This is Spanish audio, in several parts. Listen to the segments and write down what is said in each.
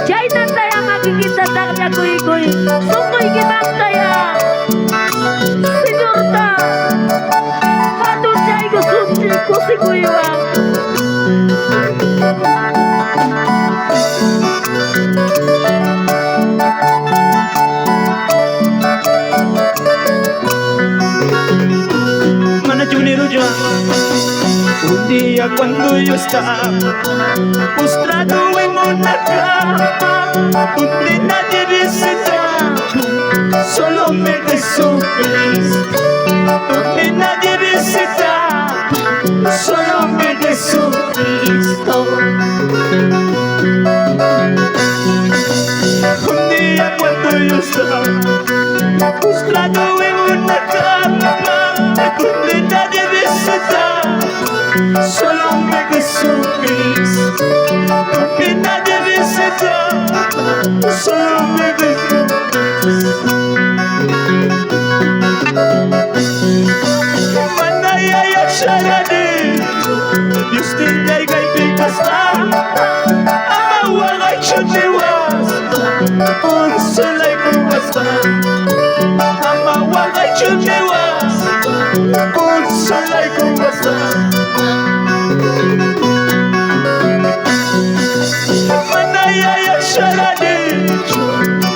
Jainan tayo makikita taknya kuy-kuy. Sungkoy gimang tayo. Senyorta. Hatun jay ko sunti ko si kuywang. Mana Junior ya. Un día cuando yo estaba postrado en una cama donde nadie visitaba, solo me Jesucristo, donde nadie visitaba, solo me Jesucristo. Un día cuando yo estaba postrado en una cama donde nadie visitaba, solo me Jesucristo, que nadie visita, solo me Jesucristo. Manaya ya sharani, Dios te llega y te casa, ama waga chuniwas, un solo y kubasta, ama waga chuniwas, un solo y kubasta. Manaya ya sharani,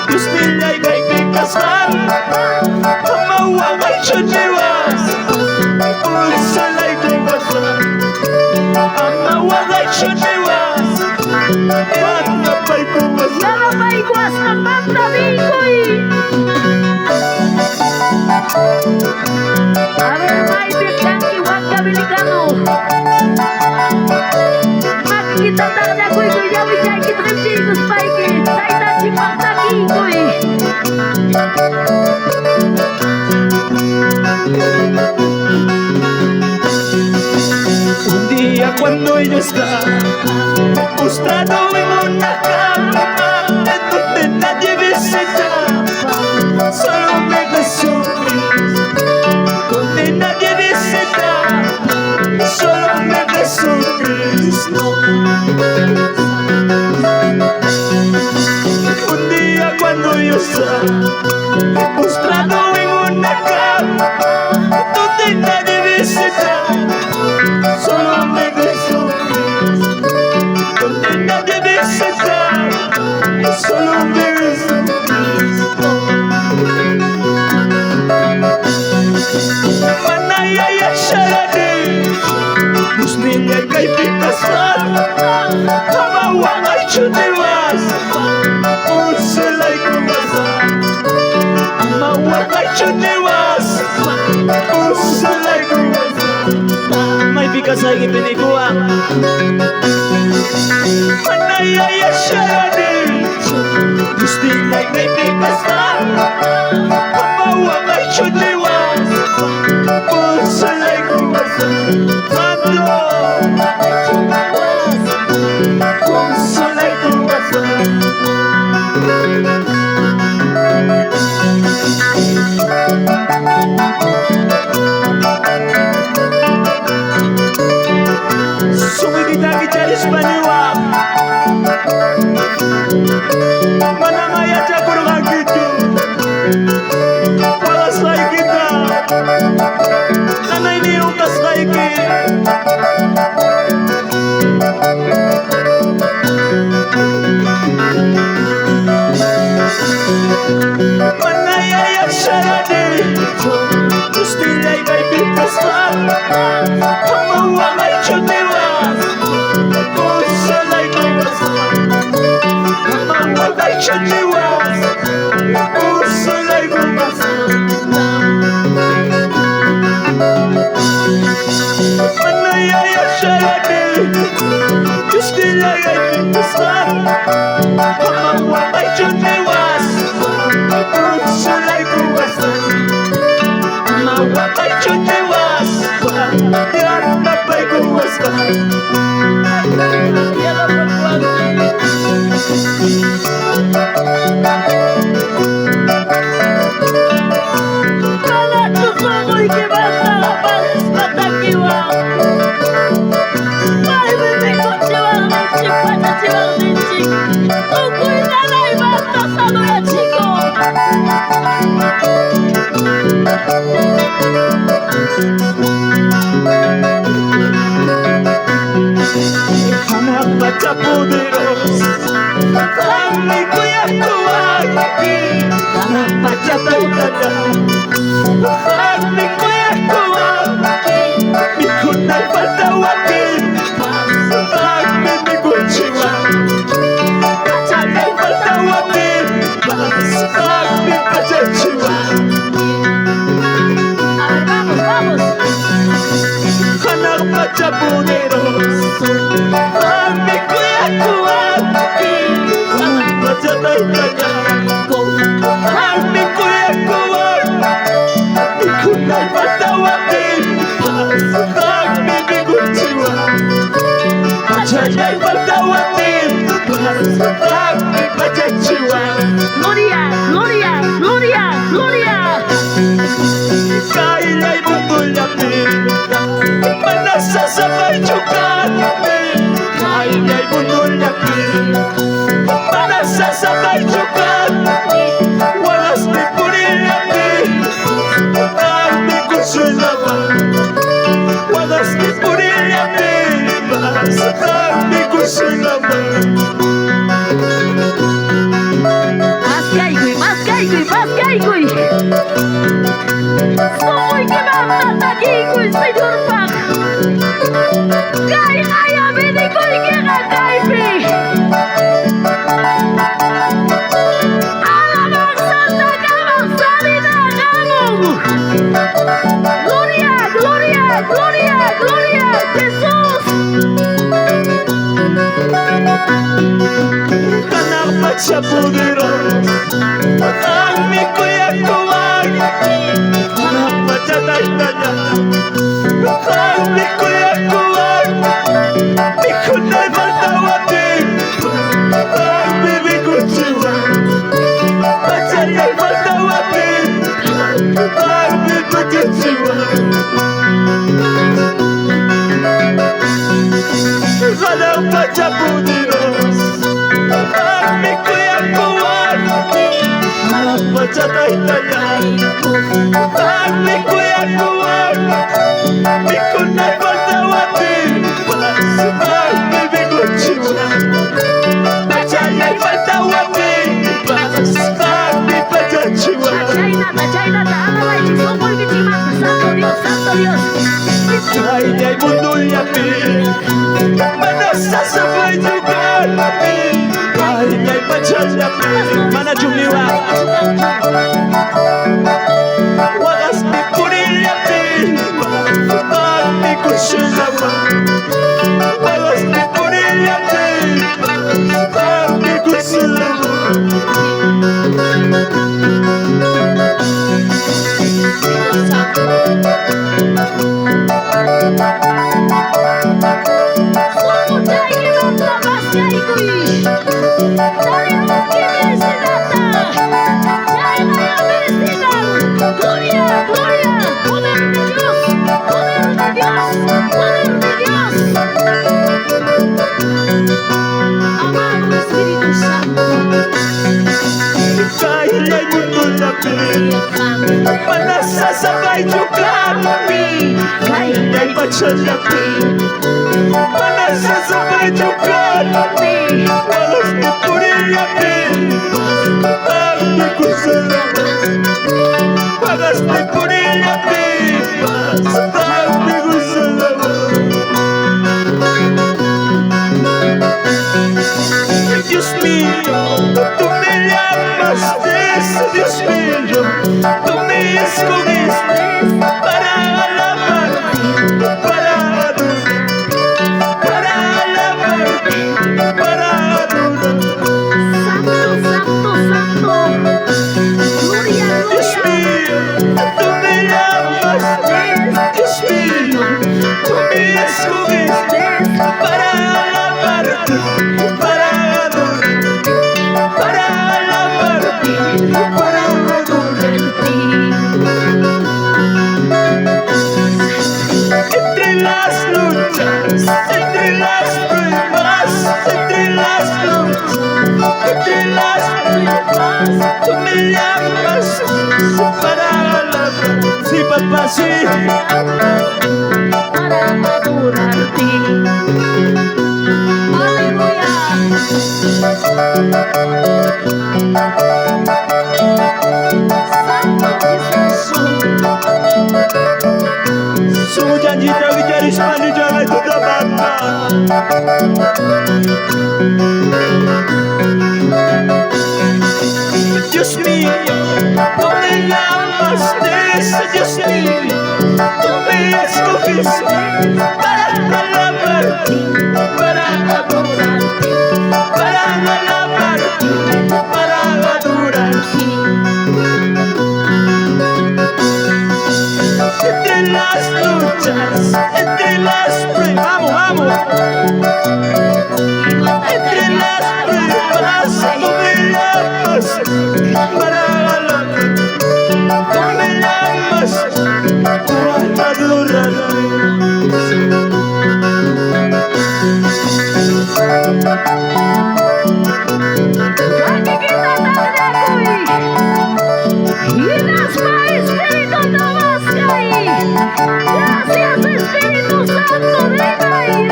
Dios te llega y te casa, ama waga chuniwas, un solo y kubasta, ama waga chuniwas, mana pay kubasta. Yana paikwas na magtabikoy. A ver, maibig kang iwag kabilikano. Makikita taknya kuy-kuy. Yawi jay kitrim chikos paiki. Taitan si magtabikoy. Un día cuando yo estaba postrado en una cama en donde nadie visitaba, solo me Jesucristo, donde nadie visitaba, solo me Jesucristo. Un día cuando yo estaba postrado en una cama donde nadie visitaba, solo me Jesucristo, donde nadie visitaba, solo me Jesucristo. Manaya ya sharani, Muslinya kay pitasan, Hama wanga chuniwas, Unsulay kumasa, Hama wanga chuniwas, Unsulay kumasa. May bigas ay ipinikuha. Manaya ya sharani, Muslinya kay pitasan, Hama wanga chuniwas, Unsulay kumasa. Mando, Unsulay kumasa. Sumigita-gita Espanyol, mana ngaya cakur gitu, palas lagi kita, karena ini utas lagi. Mana ya sharani, gusti jay kay pitasan, hama wangay chuniwas, unsulay kumasa, hama wangay chuniwas, unsulay kumasa. Mana ya sharani, gusti jay kay pitasan, hama wangay chuniwas, unsulay kumasa, hama wangay chuniwas, yan na pa'y kumasa. Yana pagwag. Kala tusokoy gimang tayo. Palis matakiwang. Maibibig ko siya. anak baca poderos, kami kuya kuwagi, anak baca tanda, kami kuya kuwagi, ikunay patawagi, kami miguchiwa, kami patawagi, kami pachachiwa. Vamos. Anak baca poderos, kami kuya kuwagi, anak baca tanda, kami kuya kuwagi, ikunay patawagi, kami miguchiwa, kami patawagi, kami pachachiwa. Gloria, Gloria, Gloria, Gloria. Kaya ibutulyamin, manasasabay chukamin. Kaya ibutulyamin, manasasabay chukamin. Walas ni punilyamin, kami kusulaman. Walas ni punilyamin, kami kusulaman. Más gaygoy. Soy que manda taquiguy, señor Pac. Gay, gaya, medicoy, que gagaype. Alabang Santa Camang, salida, gamong. Gloria, Gloria, Gloria, Gloria, Jesús. Anak baca poderos, kami kuya kuwagi, anak baca tanda, kami kuya kuwagi, ikunay patawagi, kami miguchiwa, bacayay patawagi, kami pachachiwa. Anak baca poderos, kami kuya kuwagi, anak baca tanda, kami kuya kuwagi, ikunay patawagi, kami miguchiwa, bacayay patawagi, kami pachachiwa. Chayna, alabay, chisopoy, bichimata, Santo Dios, Santo Dios. Kaya ibutulyamin, manasasabay chukamin. Kaya ipachalyamin, manajumiwa. Walas ni punilyamin, kami kusulaman. Walas ni punilyamin, kami kusulaman. Somos chay que manda más gaygoy. Dale un que merecenata. Chay gaya merecinan. Gloria, Gloria. Poder de Dios, poder de Dios, poder de Dios. Amado Espíritu Santo. Kaya ibutulyamin, manasasabay chukamin. Kaya ipachalyamin, manasasabay chukamin. Walas ni punilyamin, kami kusalaman. Walas ni punilyamin, kami kusalaman. Dios mío, tú me llamaste, Dios mío, tú me escogiste para alabarte, para adorar, para alabarte, para adorar. Santo, Santo, Santo. Gloria, Dios Gloria. mío, tú me llamaste, Dios mío, tú me escogiste para alabarte, para adorar, para alabarte, para adorar. Entre las luchas, entre las pruebas, entre las luchas, entre las pruebas, tú me llamas para alabar. Sí, papá, sí. Para adorarte. Sungguh janji dari jari sepani jangan didapatkan. Dios mío, tú me llamas desde Dios mío, tú me escogiste para alabarte, para adorarte, para alabarte, para adorarte. Entre las luchas, entre las pruebas, vamos, vamos. Entre las pruebas, tú me llamas para alabarte, tú me llamas para adorarte. Gracias Espíritu Santo, venga y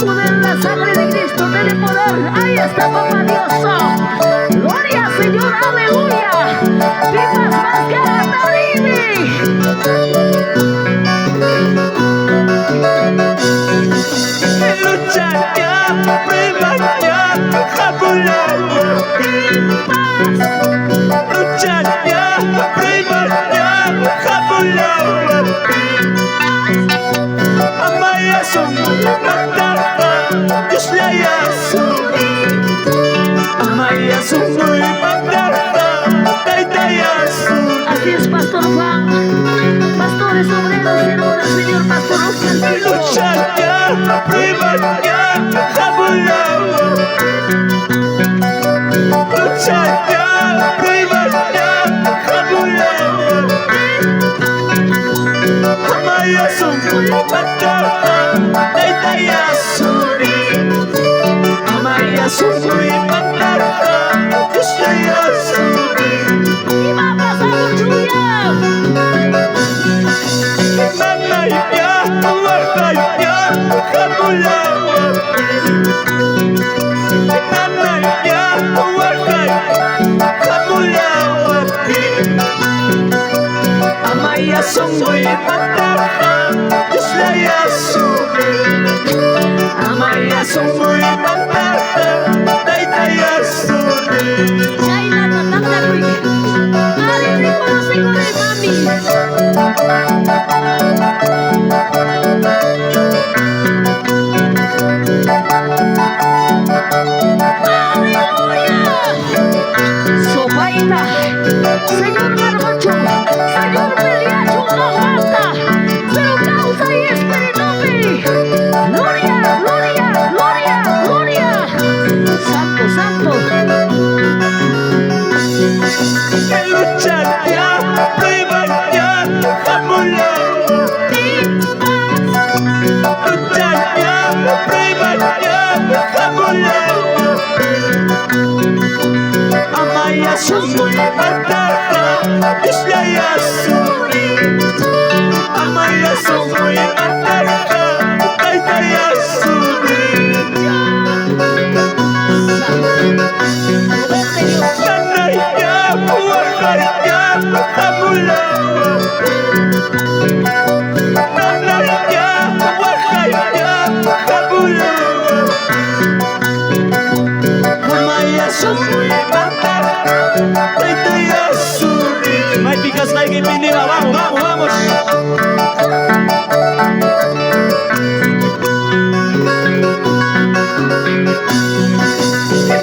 poder en la sangre de Cristo, tiene poder. Ahí está papá Dios. Gloria Señor, aleluya. Viva más que Luchar ya, prueba ya, jacular. Luchar ya, prueba ya, jacular. Amaya son matata, Dios la yasu. Amaya son muy matata, taita yasu. Así es, Pastor Juan. Pastores obreros, siervos del Señor, Pastor Oscar. Luchar ya, prueba ya, jacular. Luchar ya, prueba ya, jacular. Amaya son muy matata, taita yasu. Amaya son muy matata, Dios la yasu. Y vamos, aleluya. Mamaya, wakaya, jacular. Mamaya, wakaya, jacular. Amaya son muy matata, Dios la yasu. Amaya son muy matata, taita yasu. Shaila tatanda kuy. Ari reconoce con el mami. Aleluya. Sopaita. Señor Marmocho. Señor Peliacho no falta. Pero causa y espíritu. Gloria, gloria, gloria, gloria. Santo, santo. Luchar ya, prueba ya, jacular. Luchar ya, prueba ya, jacular. Amaya son muy matata, Dios la yasu. Amaya son muy matata, taita yasu. Nanaya, wakaya, jacular. Nanaya, wakaya, jacular. Amaya son muy matata, taita yasu. May bigas lagi pinila, vamos, vamos, vamos.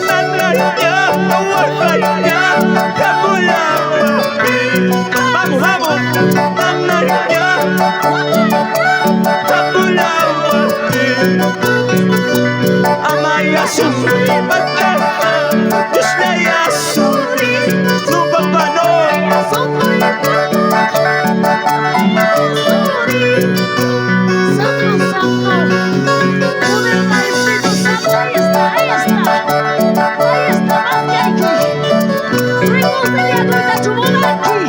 Nanaya, wakaya, jacular. Vamos, vamos. Nanaya, jacular. Amaya son muy matata, Dios la yasu. No, papá, no. Santo, santo. Poder del Espíritu Santo. Ahí está, ahí está. Ahí está, más que aquí. Reconoce a tu cachumona aquí.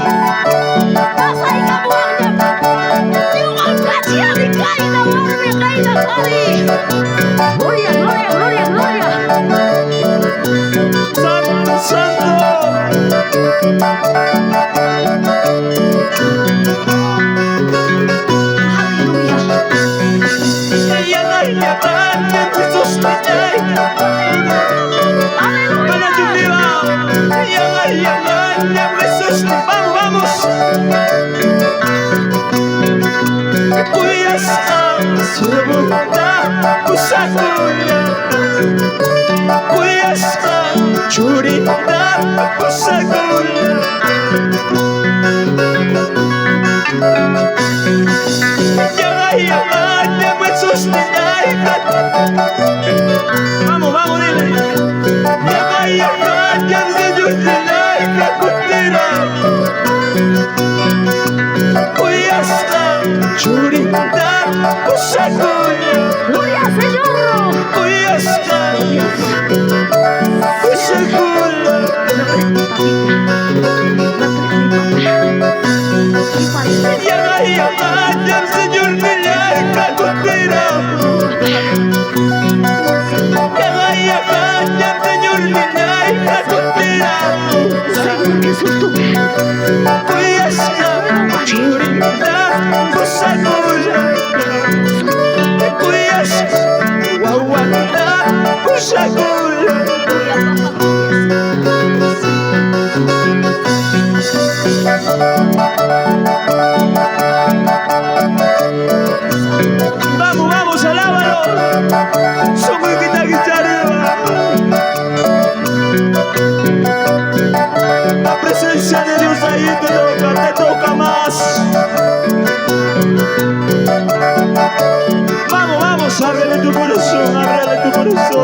Pasa y camuanya. Y un alcachia de caída, muerte, caída, cari. Gloria, gloria, Yangan Yesus niyay Manajud niya Yangan Yesus Vamos, vamos Kuyas ang subukta Kusakuya Kuyas ang curita Kusakuya Yangan Yesus niyay